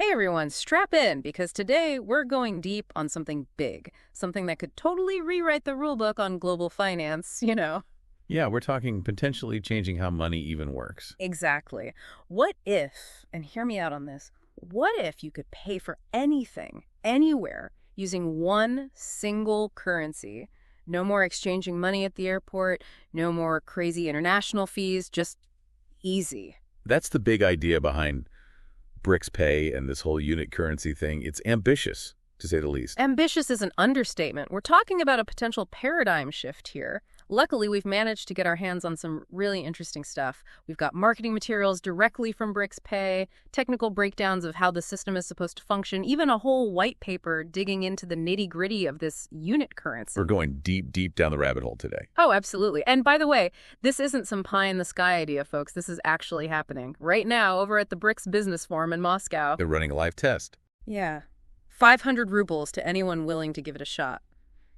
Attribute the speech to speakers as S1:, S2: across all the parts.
S1: Hey everyone, strap in, because today we're going deep on something big, something that could totally rewrite the rulebook on global finance.
S2: Yeah, we're talking potentially changing how money even works.
S1: Exactly. What if, and hear me out on this, what if you could pay for anything, anywhere, using one single currency? No more exchanging money at the airport, no more crazy international fees, just easy.
S2: That's the big idea behind BRICS Pay and this whole unit currency thing. It's ambitious, to say the least.
S1: Ambitious is an understatement. We're talking about a potential paradigm shift here. Luckily, we've managed to get our hands on some really interesting stuff. We've got marketing materials directly from BRICS Pay, technical breakdowns of how the system is supposed to function, even a whole white paper digging into the nitty-gritty of this unit currency.
S2: We're going deep, deep down the rabbit hole today.
S1: Oh, absolutely. And by the way, this isn't some pie-in-the-sky idea, folks. This is actually happening right now over at the BRICS Business Forum in Moscow.
S2: They're running a live test.
S1: Yeah. 500 rubles to anyone willing to give it a shot.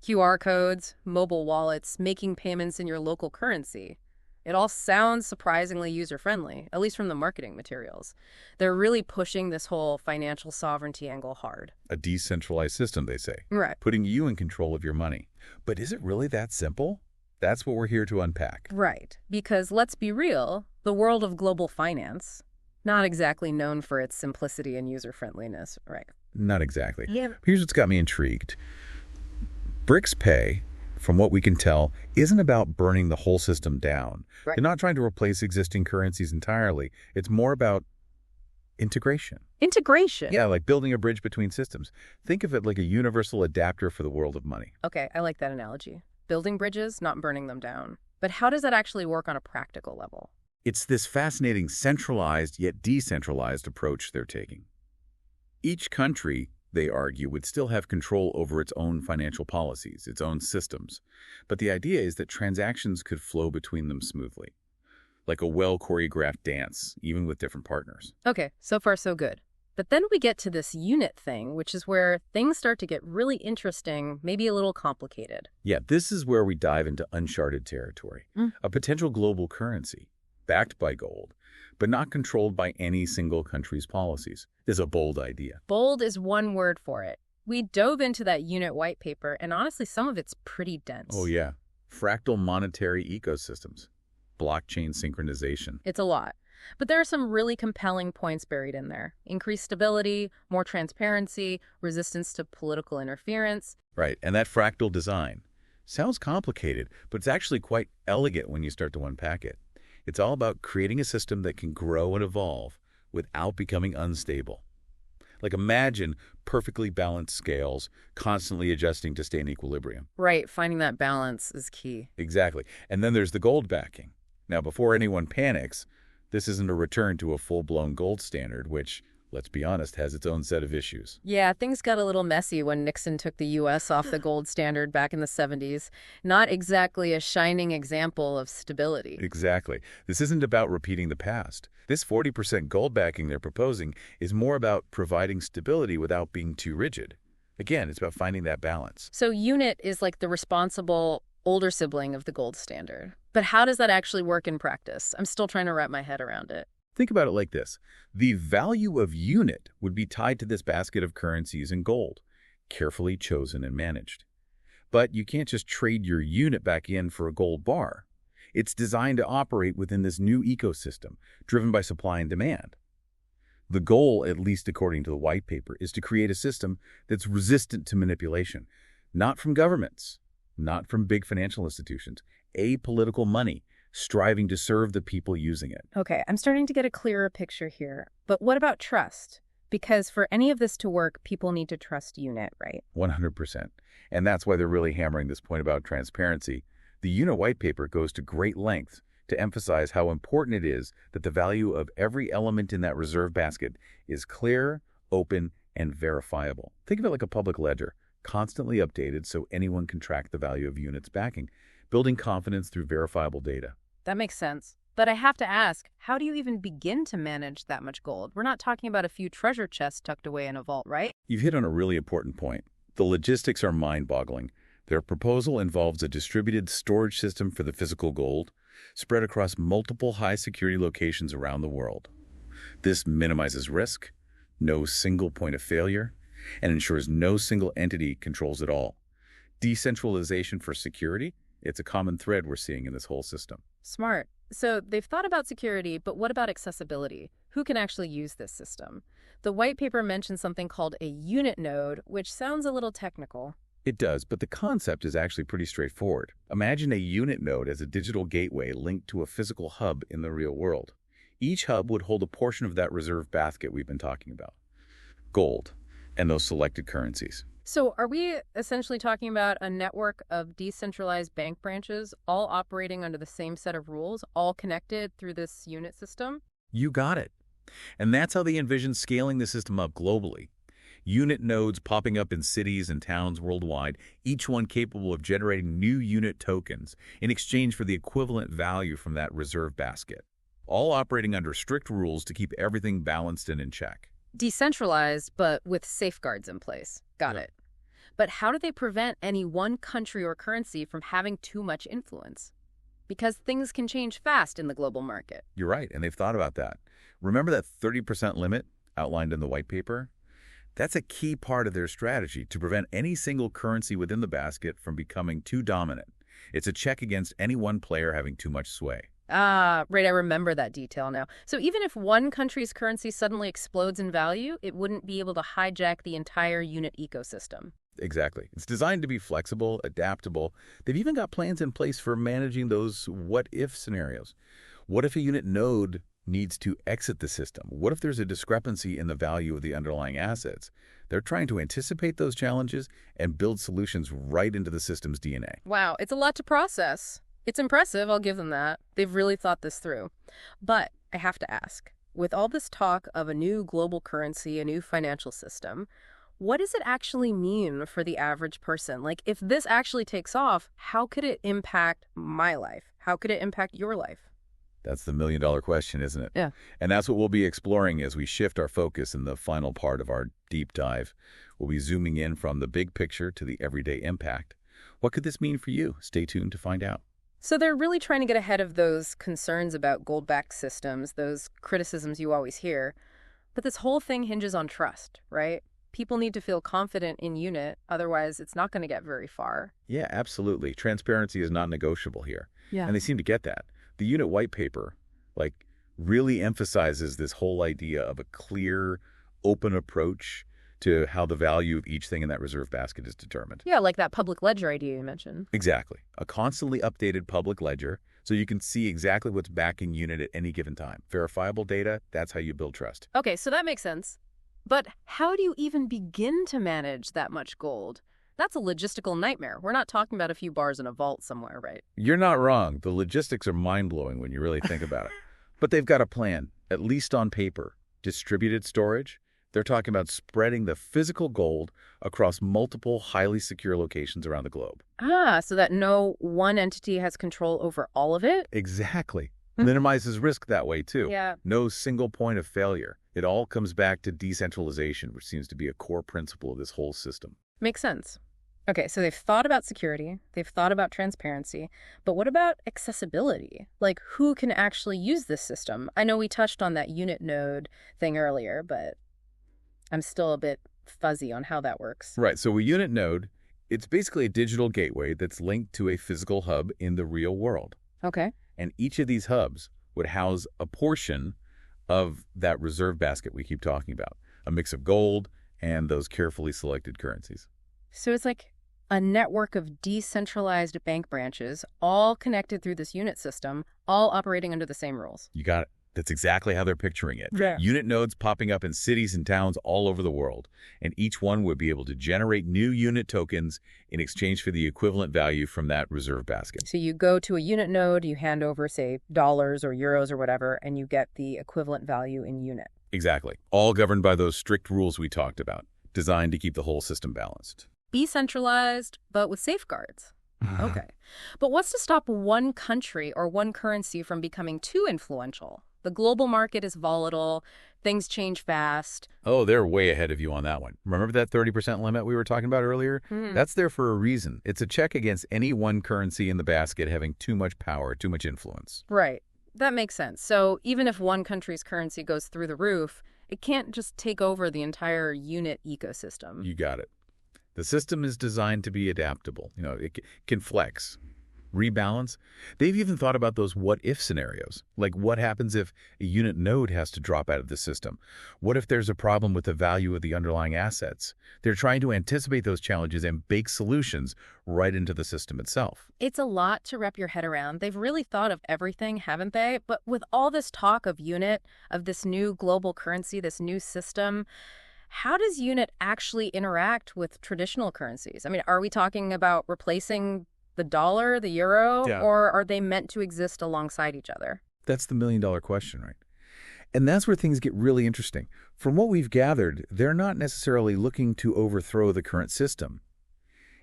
S1: QR codes, mobile wallets, making payments in your local currency. It all sounds surprisingly user-friendly, at least from the marketing materials. They're really pushing this whole financial sovereignty angle hard.
S2: A decentralized system, they say.
S1: Right.
S2: Putting you in control of your money. But is it really that simple? That's what we're here to unpack.
S1: Right. Because let's be real, the world of global finance, not exactly known for its simplicity and user-friendliness, right?
S2: Not exactly.
S1: Yeah.
S2: Here's what's got me intrigued. BRICS Pay, from what we can tell, isn't about burning the whole system down.
S1: Right.
S2: They're not trying to replace existing currencies entirely. It's more about integration.
S1: Integration?
S2: Yeah, like building a bridge between systems. Think of it like a universal adapter for the world of money.
S1: Okay, I like that analogy. Building bridges, not burning them down. But how does that actually work on a practical level?
S2: It's this fascinating centralized yet decentralized approach they're taking. Each country, they argue, would still have control over its own financial policies, its own systems. But the idea is that transactions could flow between them smoothly, like a well-choreographed dance, even with different partners.
S1: Okay, so far so good. But then we get to this unit thing, which is where things start to get really interesting, maybe a little complicated.
S2: Yeah, this is where we dive into uncharted territory. A potential global currency, backed by gold, but not controlled by any single country's policies, is a bold idea.
S1: Bold is one word for it. We dove into that unit white paper, and honestly, some of it's pretty dense.
S2: Oh yeah, fractal monetary ecosystems, blockchain synchronization.
S1: It's a lot. But there are some really compelling points buried in there. Increased stability, more transparency, resistance to political interference.
S2: Right, and that fractal design sounds complicated, but it's actually quite elegant when you start to unpack it. It's all about creating a system that can grow and evolve without becoming unstable. Like imagine perfectly balanced scales, constantly adjusting to stay in equilibrium.
S1: Right, finding that balance is key.
S2: Exactly. And then there's the gold backing. Now, before anyone panics, this isn't a return to a full-blown gold standard, which, let's be honest, has its own set of issues.
S1: Yeah, things got a little messy when Nixon took the U.S. off the gold standard back in the 70s. Not exactly a shining example of stability.
S2: Exactly. This isn't about repeating the past. This 40% gold backing they're proposing is more about providing stability without being too rigid. Again, it's about finding that balance.
S1: So unit is like the responsible older sibling of the gold standard. But how does that actually work in practice? I'm still trying to wrap my head around it.
S2: Think about it like this. The value of unit would be tied to this basket of currencies in gold, carefully chosen and managed. But you can't just trade your unit back in for a gold bar. It's designed to operate within this new ecosystem, driven by supply and demand. The goal, at least according to the white paper, is to create a system that's resistant to manipulation, not from governments, not from big financial institutions, apolitical money, striving to serve the people using it.
S1: Okay, I'm starting to get a clearer picture here. But what about trust? Because for any of this to work, people need to trust unit, right?
S2: 100%. And that's why they're really hammering this point about transparency. The unit white paper goes to great lengths to emphasize how important it is that the value of every element in that reserve basket is clear, open, and verifiable. Think of it like a public ledger, constantly updated so anyone can track the value of units backing, building confidence through verifiable data.
S1: That makes sense. But I have to ask, how do you even begin to manage that much gold? We're not talking about a few treasure chests tucked away in a vault, right?
S2: You've hit on a really important point. The logistics are mind-boggling. Their proposal involves a distributed storage system for the physical gold, spread across multiple high-security locations around the world. This minimizes risk, no single point of failure, and ensures no single entity controls it all. Decentralization for security, it's a common thread we're seeing in this whole system.
S1: Smart. So they've thought about security, but what about accessibility? Who can actually use this system? The white paper mentions something called a unit node, which sounds a little technical.
S2: It does, but the concept is actually pretty straightforward. Imagine a unit node as a digital gateway linked to a physical hub in the real world. Each hub would hold a portion of that reserve basket we've been talking about, gold, and those selected currencies.
S1: So are we essentially talking about a network of decentralized bank branches, all operating under the same set of rules, all connected through this unit system?
S2: You got it. And that's how they envision scaling the system up globally. Unit nodes popping up in cities and towns worldwide, each one capable of generating new unit tokens in exchange for the equivalent value from that reserve basket, all operating under strict rules to keep everything balanced and in check.
S1: Decentralized, but with safeguards in place. Got it. But how do they prevent any one country or currency from having too much influence? Because things can change fast in the global market.
S2: You're right, and they've thought about that. Remember that 30% limit outlined in the white paper? That's a key part of their strategy to prevent any single currency within the basket from becoming too dominant. It's a check against any one player having too much sway.
S1: Ah, right, I remember that detail now. So even if one country's currency suddenly explodes in value, it wouldn't be able to hijack the entire unit ecosystem.
S2: Exactly. It's designed to be flexible, adaptable. They've even got plans in place for managing those what-if scenarios. What if a unit node needs to exit the system? What if there's a discrepancy in the value of the underlying assets? They're trying to anticipate those challenges and build solutions right into the system's DNA.
S1: Wow, it's a lot to process. It's impressive, I'll give them that. They've really thought this through. But I have to ask, with all this talk of a new global currency, a new financial system, what does it actually mean for the average person? Like, if this actually takes off, how could it impact my life? How could it impact your life?
S2: That's the million-dollar question, isn't it?
S1: Yeah.
S2: And that's what we'll be exploring as we shift our focus in the final part of our deep dive. We'll be zooming in from the big picture to the everyday impact. What could this mean for you? Stay tuned to find out.
S1: So they're really trying to get ahead of those concerns about gold-backed systems, those criticisms you always hear. But this whole thing hinges on trust, right? People need to feel confident in unit, otherwise it's not going to get very far.
S2: Yeah, absolutely. Transparency is not negotiable here.
S1: Yeah.
S2: And they seem to get that. The unit white paper, really emphasizes this whole idea of a clear, open approach to how the value of each thing in that reserve basket is determined.
S1: Yeah, like that public ledger idea you mentioned.
S2: Exactly. A constantly updated public ledger so you can see exactly what's backing unit at any given time. Verifiable data, that's how you build trust.
S1: Okay, so that makes sense. But how do you even begin to manage that much gold? That's a logistical nightmare. We're not talking about a few bars in a vault somewhere, right?
S2: You're not wrong. The logistics are mind-blowing when you really think about it. But they've got a plan, at least on paper. Distributed storage. They're talking about spreading the physical gold across multiple highly secure locations around the globe.
S1: Ah, so that no one entity has control over all of it?
S2: Exactly. Minimizes risk that way, too.
S1: Yeah.
S2: No single point of failure. It all comes back to decentralization, which seems to be a core principle of this whole system.
S1: Makes sense. Okay, so they've thought about security, they've thought about transparency, but what about accessibility? Like, who can actually use this system? I know we touched on that unit node thing earlier, but I'm still a bit fuzzy on how that works.
S2: Right, so a unit node, it's basically a digital gateway that's linked to a physical hub in the real world.
S1: Okay.
S2: And each of these hubs would house a portion of that reserve basket we keep talking about, a mix of gold and those carefully selected currencies.
S1: So it's like a network of decentralized bank branches, all connected through this unit system, all operating under the same rules.
S2: You got it. That's exactly how they're picturing it.
S1: Yeah.
S2: Unit nodes popping up in cities and towns all over the world, and each one would be able to generate new unit tokens in exchange for the equivalent value from that reserve basket.
S1: So you go to a unit node, you hand over, say, dollars or euros or whatever, and you get the equivalent value in unit.
S2: Exactly. All governed by those strict rules we talked about, designed to keep the whole system balanced.
S1: Decentralized, but with safeguards. Okay. But what's to stop one country or one currency from becoming too influential? The global market is volatile. Things change fast.
S2: Oh, they're way ahead of you on that one. Remember that 30% limit we were talking about earlier? That's there for a reason. It's a check against any one currency in the basket having too much power, too much influence.
S1: Right. That makes sense. So even if one country's currency goes through the roof, It can't just take over the entire unit ecosystem.
S2: You got it. The system is designed to be adaptable. It can flex, rebalance. They've even thought about those what-if scenarios, like what happens if a unit node has to drop out of the system? What if there's a problem with the value of the underlying assets? They're trying to anticipate those challenges and bake solutions right into the system itself.
S1: It's a lot to wrap your head around. They've really thought of everything, haven't they? But with all this talk of unit, of this new global currency, this new system, how does unit actually interact with traditional currencies? I mean, are we talking about replacing the dollar, the euro,
S2: Yeah.
S1: or are they meant to exist alongside each other?
S2: That's the million-dollar question, right? And that's where things get really interesting. From what we've gathered, they're not necessarily looking to overthrow the current system.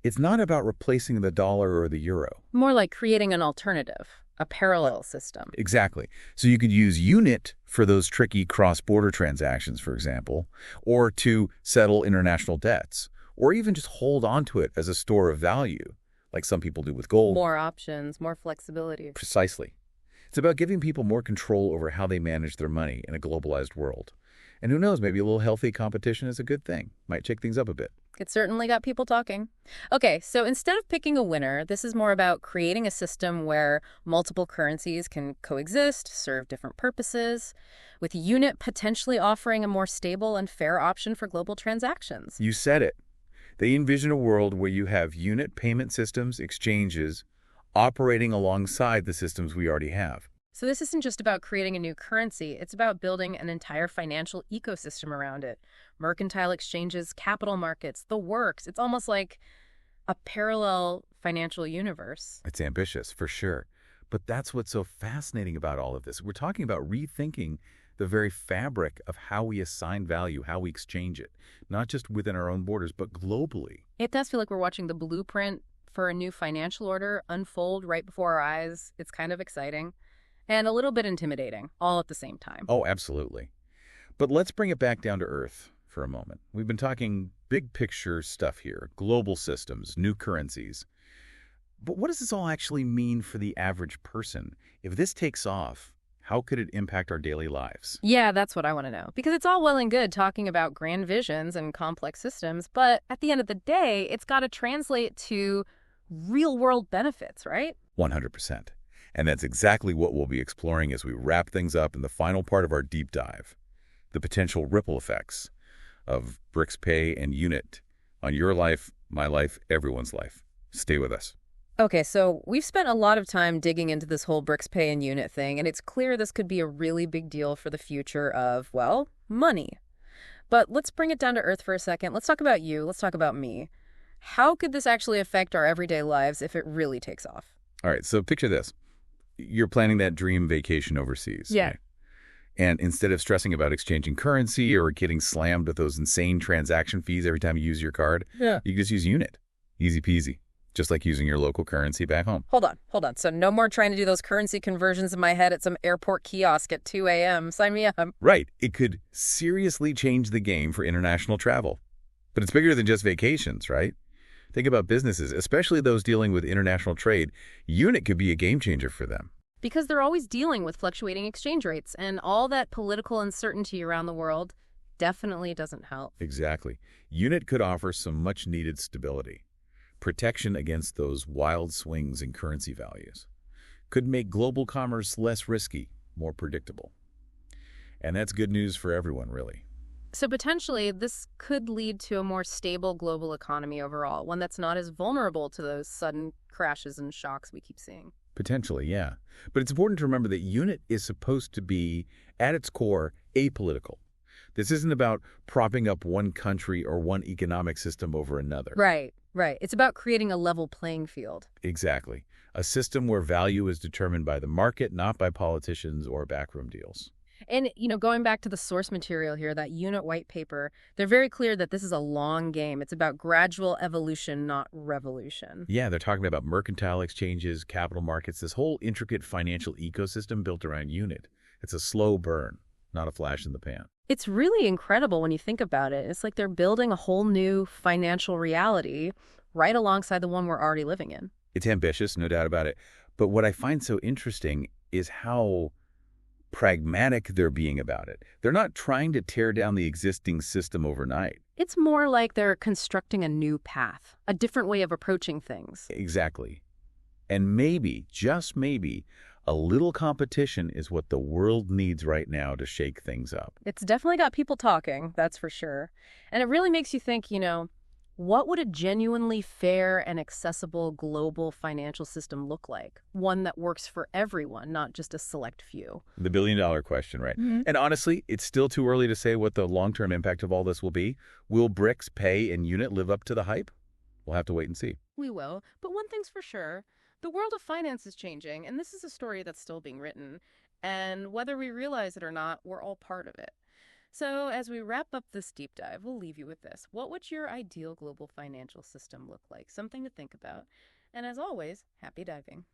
S2: It's not about replacing the dollar or the euro.
S1: More like creating an alternative, a parallel system.
S2: Exactly. So you could use unit for those tricky cross-border transactions, for example, or to settle international debts, or even just hold onto it as a store of value, like some people do with gold.
S1: More options, more flexibility.
S2: Precisely. It's about giving people more control over how they manage their money in a globalized world. And who knows, maybe a little healthy competition is a good thing. Might shake things up a bit.
S1: It certainly got people talking. Okay, so instead of picking a winner, this is more about creating a system where multiple currencies can coexist, serve different purposes, with unit potentially offering a more stable and fair option for global transactions.
S2: You said it. They envision a world where you have unit payment systems, exchanges, operating alongside the systems we already have.
S1: So this isn't just about creating a new currency, it's about building an entire financial ecosystem around it. Mercantile exchanges, capital markets, the works. It's almost like a parallel financial universe.
S2: It's ambitious, for sure. But that's what's so fascinating about all of this. We're talking about rethinking the very fabric of how we assign value, how we exchange it, not just within our own borders, but globally.
S1: It does feel like we're watching the blueprint for a new financial order unfold right before our eyes. It's kind of exciting and a little bit intimidating, all at the same time.
S2: Oh, absolutely. But let's bring it back down to earth for a moment. We've been talking big picture stuff here, global systems, new currencies. But what does this all actually mean for the average person? If this takes off, how could it impact our daily lives?
S1: Yeah, that's what I want to know. Because it's all well and good talking about grand visions and complex systems, but at the end of the day, it's got to translate to real-world benefits, right?
S2: 100%. And that's exactly what we'll be exploring as we wrap things up in the final part of our deep dive. The potential ripple effects of BRICS Pay and Unit on your life, my life, everyone's life. Stay with us.
S1: Okay, so we've spent a lot of time digging into this whole BRICS Pay and Unit thing, and it's clear this could be a really big deal for the future of, well, money. But let's bring it down to earth for a second. Let's talk about you. Let's talk about me. How could this actually affect our everyday lives if it really takes off?
S2: All right, so picture this. You're planning that dream vacation overseas.
S1: Yeah.
S2: Right? And instead of stressing about exchanging currency or getting slammed with those insane transaction fees every time you use your card, you can just use Unit. Easy peasy. Just like using your local currency back home.
S1: Hold on. So no more trying to do those currency conversions in my head at some airport kiosk at 2 a.m. Sign me up.
S2: Right. It could seriously change the game for international travel. But it's bigger than just vacations, right? Think about businesses, especially those dealing with international trade. Unit could be a game changer for them.
S1: Because they're always dealing with fluctuating exchange rates, and all that political uncertainty around the world definitely doesn't help.
S2: Exactly. Unit could offer some much-needed stability. Protection against those wild swings in currency values. Could make global commerce less risky, more predictable. And that's good news for everyone, really.
S1: So potentially, this could lead to a more stable global economy overall, one that's not as vulnerable to those sudden crashes and shocks we keep seeing.
S2: Potentially, yeah. But it's important to remember that Unit is supposed to be, at its core, apolitical. This isn't about propping up one country or one economic system over another.
S1: Right. It's about creating a level playing field.
S2: Exactly. A system where value is determined by the market, not by politicians or backroom deals.
S1: And, going back to the source material here, that Unit white paper, they're very clear that this is a long game. It's about gradual evolution, not revolution.
S2: Yeah, they're talking about mercantile exchanges, capital markets, this whole intricate financial ecosystem built around Unit. It's a slow burn, not a flash in the pan.
S1: It's really incredible when you think about it. It's like they're building a whole new financial reality right alongside the one we're already living in.
S2: It's ambitious, no doubt about it. But what I find so interesting is how pragmatic they're being about it. They're not trying to tear down the existing system overnight.
S1: It's more like they're constructing a new path, a different way of approaching things.
S2: Exactly. And maybe, just maybe, a little competition is what the world needs right now to shake things up.
S1: It's definitely got people talking, that's for sure. And it really makes you think, what would a genuinely fair and accessible global financial system look like? One that works for everyone, not just a select few.
S2: The billion-dollar question, right? And honestly, it's still too early to say what the long-term impact of all this will be. Will BRICS Pay and Unit live up to the hype? We'll have to wait and see.
S1: We will. But one thing's for sure. The world of finance is changing, and this is a story that's still being written. And whether we realize it or not, we're all part of it. So as we wrap up this deep dive, we'll leave you with this. What would your ideal global financial system look like? Something to think about. And as always, happy diving.